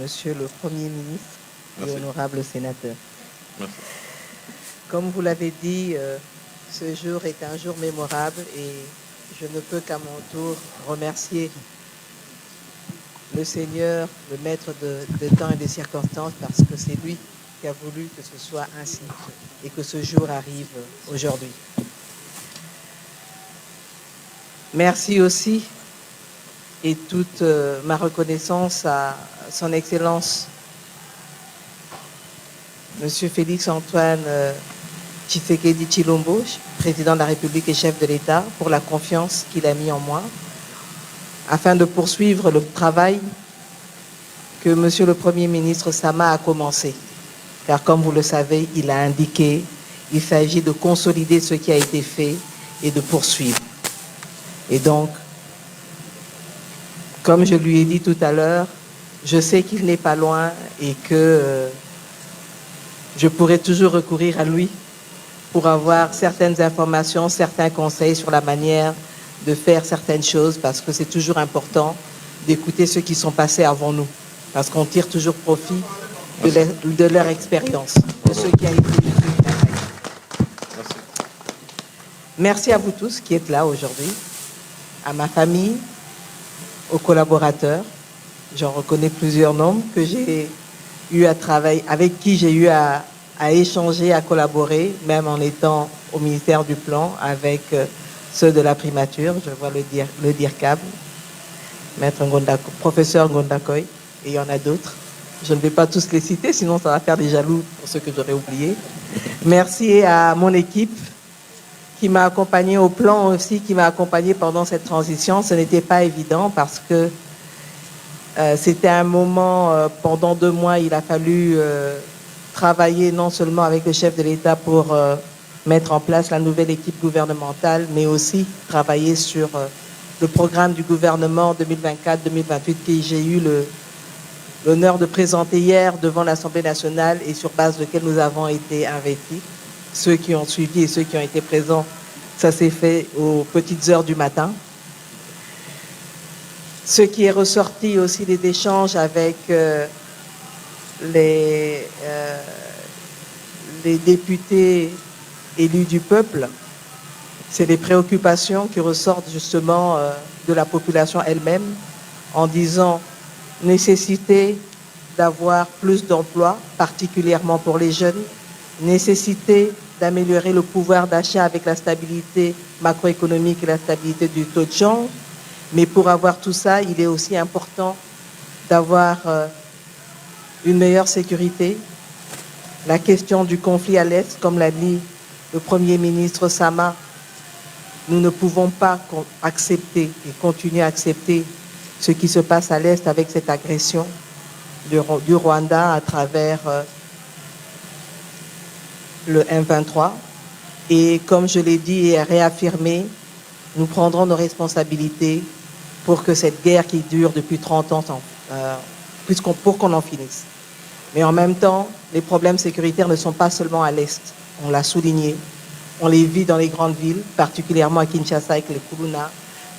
Monsieur le Premier ministre et honorable sénateur. Merci. Comme vous l'avez dit, ce jour est un jour mémorable et je ne peux qu'à mon tour remercier le Seigneur, le maître de temps et des circonstances, parce que c'est lui qui a voulu que ce soit ainsi et que ce jour arrive aujourd'hui. Merci aussi et toute ma reconnaissance à son Excellence, Monsieur Félix Antoine Tshisekedi Tshilombo, président de la République et chef de l'État, pour la confiance qu'il a mis en moi, afin de poursuivre le travail que Monsieur le Premier ministre Sama a commencé. Car comme vous le savez, il a indiqué, il s'agit de consolider ce qui a été fait et de poursuivre. Et donc, comme je lui ai dit tout à l'heure, je sais qu'il n'est pas loin et que je pourrai toujours recourir à lui pour avoir certaines informations, certains conseils sur la manière de faire certaines choses, parce que c'est toujours important d'écouter ceux qui sont passés avant nous, parce qu'on tire toujours profit de leur expérience, de ce qui a été fait. Merci à vous tous qui êtes là aujourd'hui, à ma famille, aux collaborateurs. J'en reconnais plusieurs noms que j'ai eu à travailler, avec qui j'ai eu à échanger, à collaborer, même en étant au ministère du Plan, avec ceux de la primature. Je vois le DIRCAB, Maître Ngondako, professeur Ngondakoy, et il y en a d'autres. Je ne vais pas tous les citer, sinon ça va faire des jaloux pour ceux que j'aurais oubliés. Merci à mon équipe qui m'a accompagné au plan aussi, qui m'a accompagné pendant cette transition. Ce n'était pas évident parce que c'était un moment, pendant 2 mois, il a fallu travailler non seulement avec le chef de l'État pour mettre en place la nouvelle équipe gouvernementale, mais aussi travailler sur le programme du gouvernement 2024-2028 que j'ai eu l'honneur de présenter hier devant l'Assemblée nationale et sur base duquel nous avons été investis. Ceux qui ont suivi et ceux qui ont été présents, ça s'est fait aux petites heures du matin. Ce qui est ressorti aussi des échanges avec les députés élus du peuple, c'est les préoccupations qui ressortent justement de la population elle-même, en disant nécessité d'avoir plus d'emplois, particulièrement pour les jeunes, nécessité d'améliorer le pouvoir d'achat avec la stabilité macroéconomique et la stabilité du taux de change. Mais pour avoir tout ça, il est aussi important d'avoir une meilleure sécurité. La question du conflit à l'Est, comme l'a dit le Premier ministre Sama, nous ne pouvons pas accepter et continuer à accepter ce qui se passe à l'Est avec cette agression du Rwanda à travers le M23. Et comme je l'ai dit et réaffirmé, nous prendrons nos responsabilités pour que cette guerre qui dure depuis 30 ans, pour qu'on en finisse. Mais en même temps, les problèmes sécuritaires ne sont pas seulement à l'Est. On l'a souligné. On les vit dans les grandes villes, particulièrement à Kinshasa avec les Kuluna,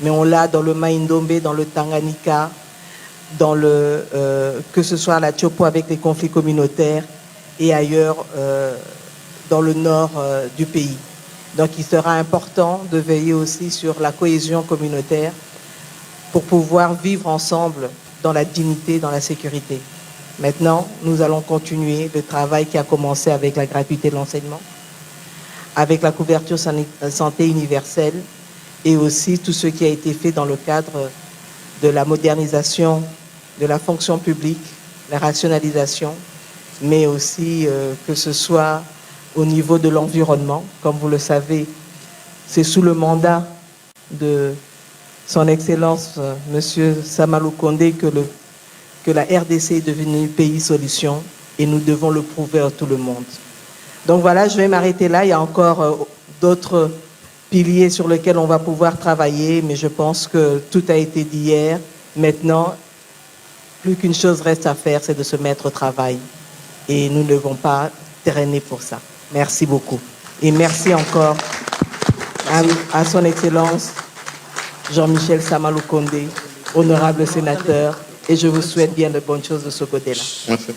mais on l'a dans le Maïndombe, dans le Tanganyika, dans que ce soit à la Tchopo avec les conflits communautaires et ailleurs dans le nord du pays. Donc il sera important de veiller aussi sur la cohésion communautaire pour pouvoir vivre ensemble dans la dignité, dans la sécurité. Maintenant, nous allons continuer le travail qui a commencé avec la gratuité de l'enseignement, avec la couverture santé universelle et aussi tout ce qui a été fait dans le cadre de la modernisation de la fonction publique, la rationalisation, mais aussi que ce soit au niveau de l'environnement. Comme vous le savez, c'est sous le mandat de son Excellence, Monsieur Samalou Kondé, que la RDC est devenue pays solution et nous devons le prouver à tout le monde. Donc voilà, je vais m'arrêter là. Il y a encore d'autres piliers sur lesquels on va pouvoir travailler, mais je pense que tout a été dit hier. Maintenant, plus qu'une chose reste à faire, c'est de se mettre au travail. Et nous ne devons pas traîner pour ça. Merci beaucoup. Et merci encore à son Excellence Jean-Michel Samalou Kondé, honorable sénateur, et je vous souhaite bien de bonnes choses de ce côté-là. Merci.